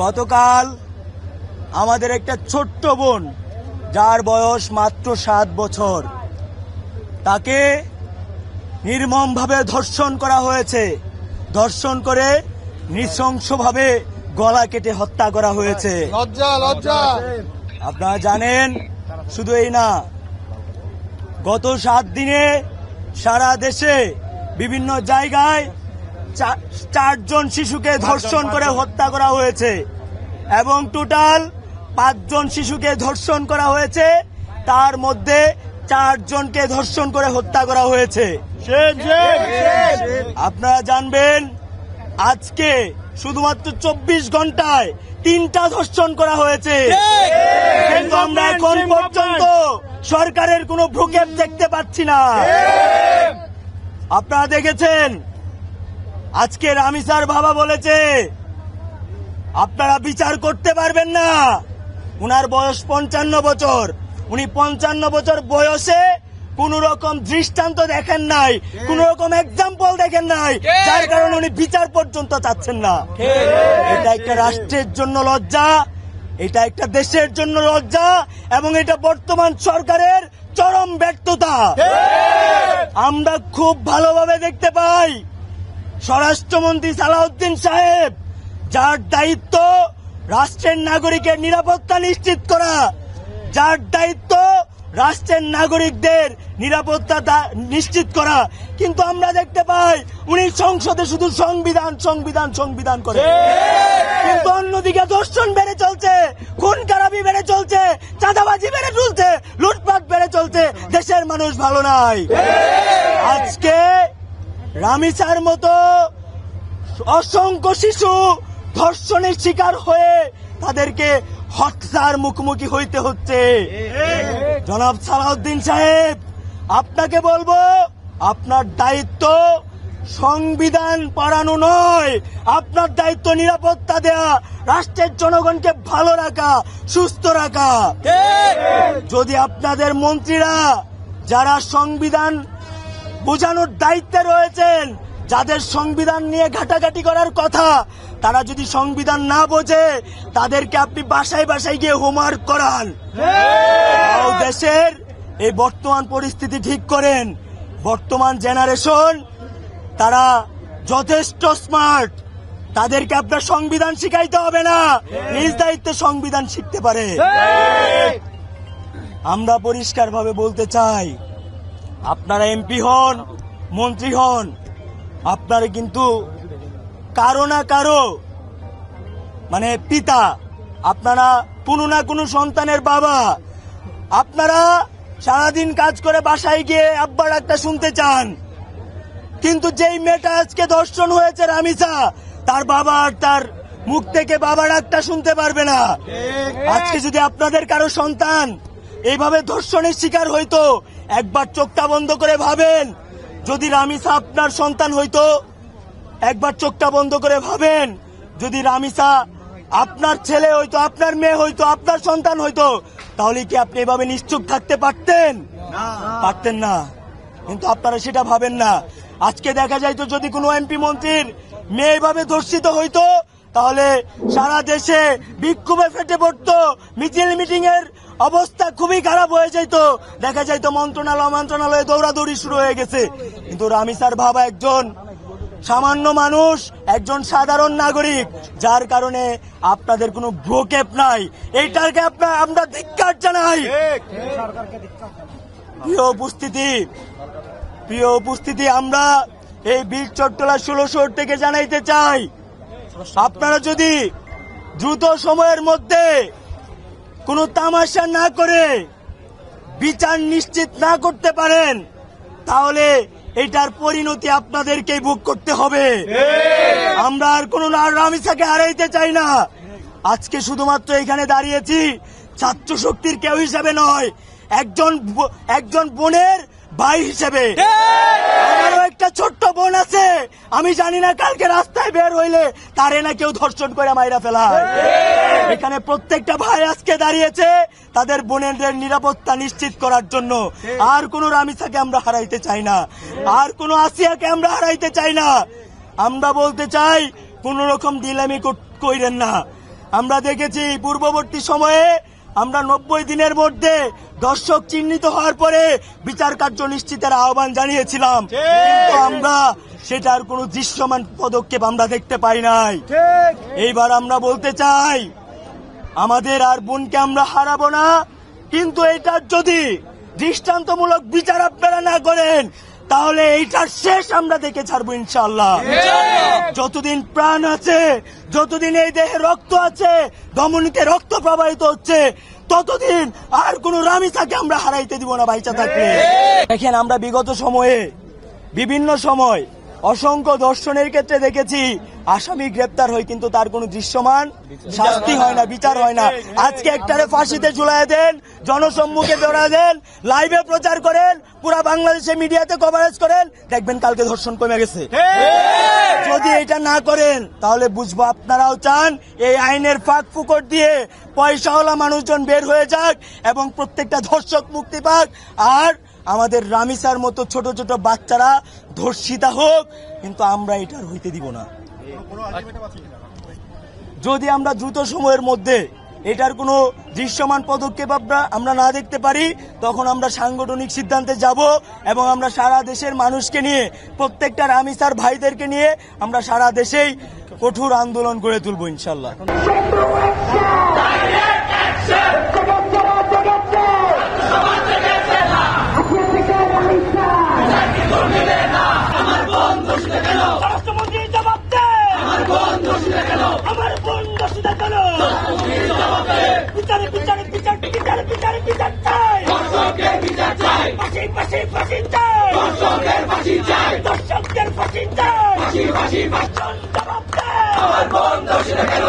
গতকাল আমাদের একটা ছোট্ট বোন, যার বয়স মাত্র 7 বছর, তাকে নির্মমভাবে ধর্ষণ করা হয়েছে। ধর্ষণ করে নৃশংসভাবে গলা কেটে হত্যা করা হয়েছে। লজ্জা লজ্জা। আপনারা জানেন, শুধু এই না, গত 7 দিনে সারা দেশে বিভিন্ন জায়গায় 4 জন শিশুকে ধর্ষণ করে হত্যা করা হয়েছে এবং টোটাল 5 জন শিশুকে ধর্ষণ করা হয়েছে, তার মধ্যে 4 জনকে ধর্ষণ করে হত্যা করা হয়েছে। আপনারা জানবেন, আজকে শুধুমাত্র 24 ঘন্টায় 3টা ধর্ষণ করা হয়েছে, কিন্তু আমরা এখন পর্যন্ত সরকারের কোনো ভ্রুক্ষেপ দেখতে পাচ্ছি না। আপনারা দেখেছেন, আজকে রামিসার বাবা বলেছে আপনারা বিচার করতে পারবেন না। উনার বয়স 55 বছর। উনি 55 বছর বয়সে কোন রকম দৃষ্টান্ত দেখেন নাই, কোন রকম এক্সাম্পল দেখেন নাই, যার কারণে উনি বিচার পর্যন্ত চাচ্ছেন না। এটা একটা রাষ্ট্রের জন্য লজ্জা, এটা একটা দেশের জন্য লজ্জা, এবং এটা বর্তমান সরকারের চরম ব্যর্থতা। আমরা খুব ভালোভাবে দেখতে পাই, স্বরাষ্ট্রমন্ত্রী সালাউদ্দিন সাহেব, যার দায়িত্ব রাষ্ট্রের নাগরিকের নিরাপত্তা নিশ্চিত করা, যার দায়িত্ব রাষ্ট্রের নাগরিকদের নিরাপত্তা নিশ্চিত করা, কিন্তু আমরা দেখতে পাই উনি সংসদে শুধু সংবিধান সংবিধান সংবিধান করে, কিন্তু অন্যদিকে ধর্ষণ বেড়ে চলছে, খুন খারাপি বেড়ে চলছে, চাঁদাবাজি বেড়ে চলছে, লুটপাট বেড়ে চলছে। দেশের মানুষ ভালো নাই। আজকে রামিসার মতো অসংখ্য শিশু ধর্ষণের শিকার হয়ে তাদেরকে হত্যার মুখোমুখি হইতে হচ্ছে। জনাব সালাউদ্দিন সাহেব, আপনাকে বলবো, আপনার দায়িত্ব সংবিধান পড়ানো নয়, আপনার দায়িত্ব নিরাপত্তা দেয়া, রাষ্ট্রের জনগণকে ভালো রাখা, সুস্থ রাখা। যদি আপনাদের মন্ত্রীরা, যারা সংবিধান বোঝানোর দায়িত্বে রয়েছেন, যাদের সংবিধান নিয়ে ঘাটাঘাটি করার কথা, তারা যদি সংবিধান না বোঝে, তাদেরকে আপনি বাসায় বাসায় গিয়ে হোমওয়ার্ক করান, দেশের এই বর্তমান পরিস্থিতি ঠিক করেন। বর্তমান জেনারেশন তারা যথেষ্ট স্মার্ট, তাদেরকে আপনার সংবিধান শিখাইতে হবে না, নিজ দায়িত্বে সংবিধান শিখতে পারে। আমরা পরিষ্কারভাবে বলতে চাই, আপনারা এমপি হন, মন্ত্রী হন, আপনারা কিন্তু কারো না কারো মানে পিতা, আপনারা কোনো না কোনো সন্তানের বাবা। আপনারা সারাদিন কাজ করে বাসায় গিয়ে আব্বার একটা শুনতে চান, কিন্তু যেই মেয়েটা আজকে ধর্ষণ হয়েছে রামিসা, তার বাবা আর তার মুখ থেকে বাবার একটা শুনতে পারবে না। আজকে যদি আপনাদের কারো সন্তান এইভাবে ধর্ষণের শিকার হইতো, একবার চোখটা বন্ধ করে ভাবেন, যদি রামিসা আপনার সন্তান হইতো, একবার চোখটা বন্ধ করে ভাবেন, যদি রামিসা আপনার ছেলে হইতো, আপনার মেয়ে হইতো, আপনার সন্তান হইতো, তাহলে কি আপনি এভাবে নিশ্চুপ থাকতে পারতেন? পারতেন না, কিন্তু আপনারা সেটা ভাবেন না। আজকে দেখা যাইতো, যদি কোনো এমপি মন্ত্রীর মেয়ে এভাবে ধর্ষিত হইতো, তাহলে সারা দেশে বিক্ষোভে ফেটে পড়তো, মিছিল মিটিং এর অবস্থা খুবই খারাপ হয়ে যেত, দেখা যাইতো মন্ত্রণালয়ে দৌড়াদৌড়ি শুরু হয়ে গেছে। কিন্তু রামিসার বাবা একজন সামান্য মানুষ, একজন সাধারণ নাগরিক, যার কারণে আপনাদের কোনো ভ্রুক্ষেপ নাই। এইটাকে আমরা ধিক্কার জানাই। প্রিয় উপস্থিতি, আমরা এই বীর চট্টলা 16 থেকে জানাইতে চাই, আপনারা যদি দ্রুত সময়ের মধ্যে কোনো তামাশা না করে বিচার নিশ্চিত না করতে পারেন, তাহলে এটার পরিণতি আপনাদেরকেই ভোগ করতে হবে। আমরা আর কোনো রামিসাকে হারাইতে চাই না। আজকে শুধুমাত্র এখানে দাঁড়িয়েছি ছাত্র শক্তির কেউ হিসেবে নয়, একজন বোনের ভাই হিসেবে। আমারও একটা ছোট্ট বোন আছে, আমি জানি না কালকে রাস্তায় বের হইলে তারে না কেউ ধর্ষণ করে মাইরা ফেলায়। এখানে প্রত্যেকটা ভাই আজকে দাঁড়িয়েছে তাদের বোনেদের নিরাপত্তা নিশ্চিত করার জন্য। আর কোন রামিসাকে আমরা হারাইতে চাই না, আর কোন আসিয়াকে আমরা হারাইতে চাই না। আমরা বলতে চাই, কোন রকম ডিলামি কইরেন না। আমরা দেখেছি পূর্ববর্তী সময়ে আমরা 90 দিনের মধ্যে দর্শক চিহ্নিত হওয়ার পরে বিচার কার্য নিশ্চিতের আহ্বান জানিয়েছিলাম, কিন্তু আমরা সেটার কোনো দৃশ্যমান পদক্ষেপ আমরা দেখতে পাই নাই। এইবার আমরা বলতে চাই, আমাদের আর বোনকে আমরা হারাবো না, কিন্তু এটার যদি দৃষ্টান্তমূলক বিচার আপনারা না করেন তাহলে এইটার শেষ আমরা দেখে ছাড়বো ইনশাআল্লাহ। যতদিন প্রাণ আছে, যতদিন এই দেহে রক্ত আছে, ধমনীতে রক্ত প্রবাহিত হচ্ছে, ততদিন আর কোন রামিসাকে আমরা হারাইতে দিব না বাইচা থাকলে। দেখেন, আমরা বিগত সময়ে বিভিন্ন সময় অসংখ্য ধর্ষণের ক্ষেত্রে দেখেছি আসামি গ্রেপ্তার হয়, কিন্তু তার কোনো দৃশ্যমান শাস্তি হয় না, বিচার হয় না। আজকে একটারে ফাঁসিতে ঝুলাই দেন, জনসম্মুখে ধরা দেন, লাইভে প্রচার করেন, পুরা বাংলাদেশে মিডিয়াতে কভারেজ করেন, দেখবেন কালকে ধর্ষণ কমে গেছে। যদি এটা না করেন তাহলে বুঝবো আপনারাও চান এই আইনের ফাঁক ফুকর দিয়ে পয়সাওয়ালা মানুষজন বের হয়ে যাক এবং প্রত্যেকটা ধর্ষক মুক্তি পাক, আর আমাদের রামিসার মতো ছোট ছোট বাচ্চারা ধর্ষিতা হোক, কিন্তু আমরা এটার হইতে দিব না। যদি আমরা দ্রুত সময়ের মধ্যে এটার কোনো দৃশ্যমান পদক্ষেপ আমরা না দেখতে পারি, তখন আমরা সাংগঠনিক সিদ্ধান্তে যাব এবং আমরা সারা দেশের মানুষকে নিয়ে, প্রত্যেকটা রামিসার ভাইদেরকে নিয়ে আমরা সারা দেশেই কঠোর আন্দোলন গড়ে তুলব ইনশাল্লাহ। আমার বোন দোষী কেন?